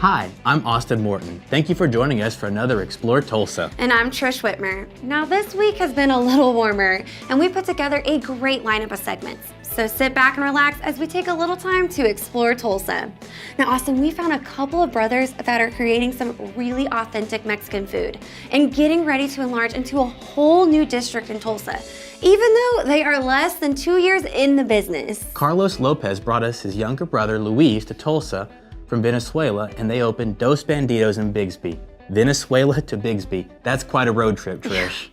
Hi, I'm Austin Morton. Thank you for joining us for another Explore Tulsa. And I'm Trish Whitmer. Now this week has been a little warmer, and we put together a great lineup of segments. So sit back and relax as we take a little time to explore Tulsa. Now Austin, we found a couple of brothers that are creating some really authentic Mexican food and getting ready to enlarge into a whole new district in Tulsa, even though they are less than 2 years in the business. Carlos Lopez brought us his younger brother Luis to Tulsa from Venezuela, and they opened Dos Bandidos in Bixby. Venezuela to Bixby. That's quite a road trip, Trish.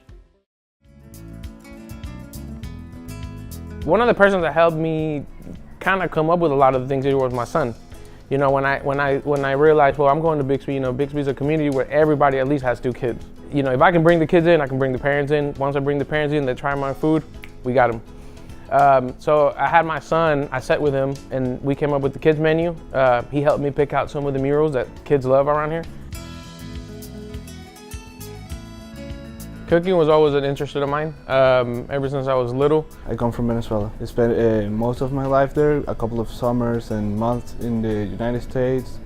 One of the persons that helped me kind of come up with a lot of the things here was my son. You know, when I realized, well, I'm going to Bixby, you know, Bixby's a community where everybody at least has 2 kids. You know, if I can bring the kids in, I can bring the parents in. Once I bring the parents in, they try my food, we got them. So I had my son, I sat with him, and we came up with the kids menu. He helped me pick out some of the murals that kids love around here. Cooking was always an interest of mine, ever since I was little. I come from Venezuela. I spent most of my life there, a couple of summers and months in the United States,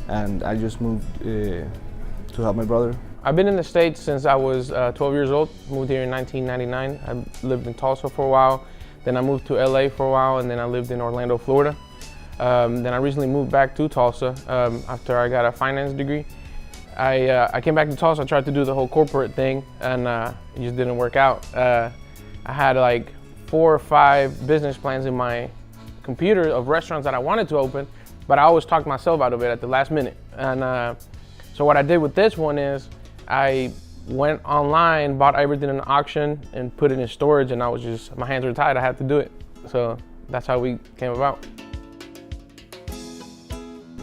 and I just moved to help my brother. I've been in the States since I was 12 years old, moved here in 1999. I lived in Tulsa for a while, then I moved to LA for a while, and then I lived in Orlando, Florida. Then I recently moved back to Tulsa after I got a finance degree. I came back to Tulsa, I tried to do the whole corporate thing, and it just didn't work out. I had like 4 or 5 business plans in my computer of restaurants that I wanted to open, but I always talked myself out of it at the last minute. And so what I did with this one is I went online, bought everything in an auction, and put it in storage, and my hands were tied, I had to do it. So that's how we came about.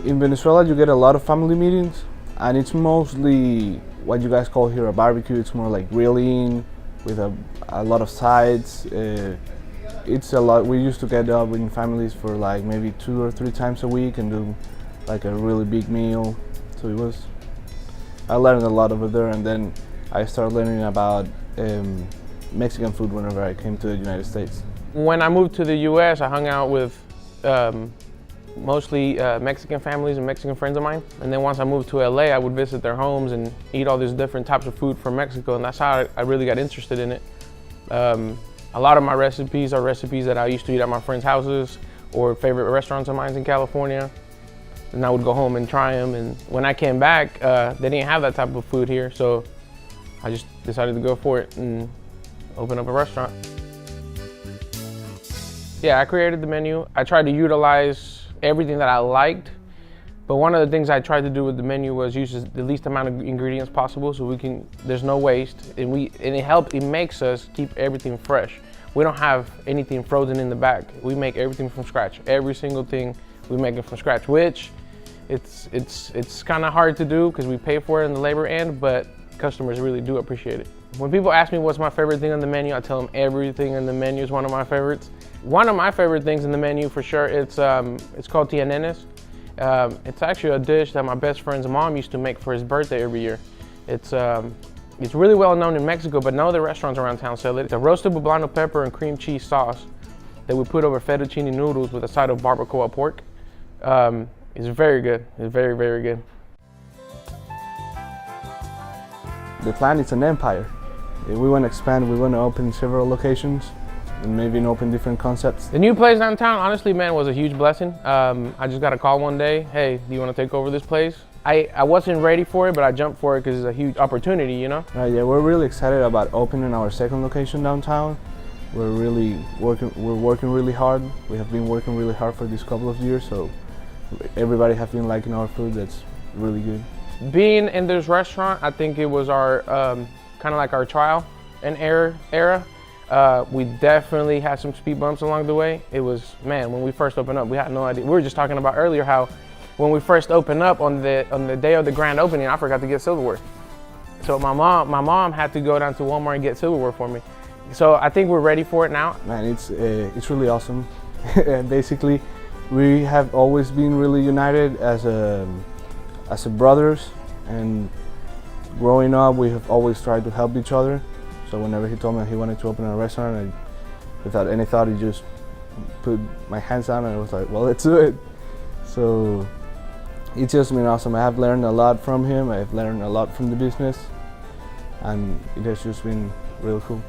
In Venezuela, you get a lot of family meetings, and it's mostly what you guys call here a barbecue. It's more like grilling with a lot of sides. It's a lot. We used to get up in families for like maybe 2 or 3 times a week and do like a really big meal. So I learned a lot over there, and then I started learning about Mexican food whenever I came to the United States. When I moved to the US, I hung out with mostly Mexican families and Mexican friends of mine. And then once I moved to LA, I would visit their homes and eat all these different types of food from Mexico, and that's how I really got interested in it. A lot of my recipes are recipes that I used to eat at my friends' houses or favorite restaurants of mine in California. And I would go home and try them, and when I came back, they didn't have that type of food here, so I just decided to go for it and open up a restaurant. Yeah, I created the menu. I tried to utilize everything that I liked, but one of the things I tried to do with the menu was use the least amount of ingredients possible, so there's no waste, and it makes us keep everything fresh. We don't have anything frozen in the back. We make everything from scratch. Every single thing we make it from scratch, which it's kind of hard to do because we pay for it in the labor end, but customers really do appreciate it. When people ask me what's my favorite thing on the menu, I tell them everything in the menu is one of my favorites. One of my favorite things in the menu for sure, it's called tianenes. It's actually a dish that my best friend's mom used to make for his birthday every year. It's really well known in Mexico, but no other restaurants around town sell it. It's a roasted poblano pepper and cream cheese sauce that we put over fettuccine noodles with a side of barbacoa pork. It's very good. It's very, very good. The plan is an empire. We want to expand. We want to open several locations and maybe open different concepts. The new place downtown, honestly, man, was a huge blessing. I just got a call one day, hey, do you want to take over this place? I wasn't ready for it, but I jumped for it because it's a huge opportunity, you know? Yeah, we're really excited about opening our second location downtown. We're working really hard. We have been working really hard for these couple of years, so everybody has been liking our food. That's really good. Being in this restaurant, I think it was our kind of like our trial and error era. We definitely had some speed bumps along the way. It was, man, when we first opened up, we had no idea. We were just talking about earlier how when we first opened up on the day of the grand opening, I forgot to get silverware. So my mom had to go down to Walmart and get silverware for me. So I think we're ready for it now. Man, it's really awesome. Basically, we have always been really united as a brothers, and growing up, we have always tried to help each other. So whenever he told me he wanted to open a restaurant, without any thought, he just put my hands down and I was like, well, let's do it. So it's just been awesome. I have learned a lot from him. I've learned a lot from the business, and it has just been real cool.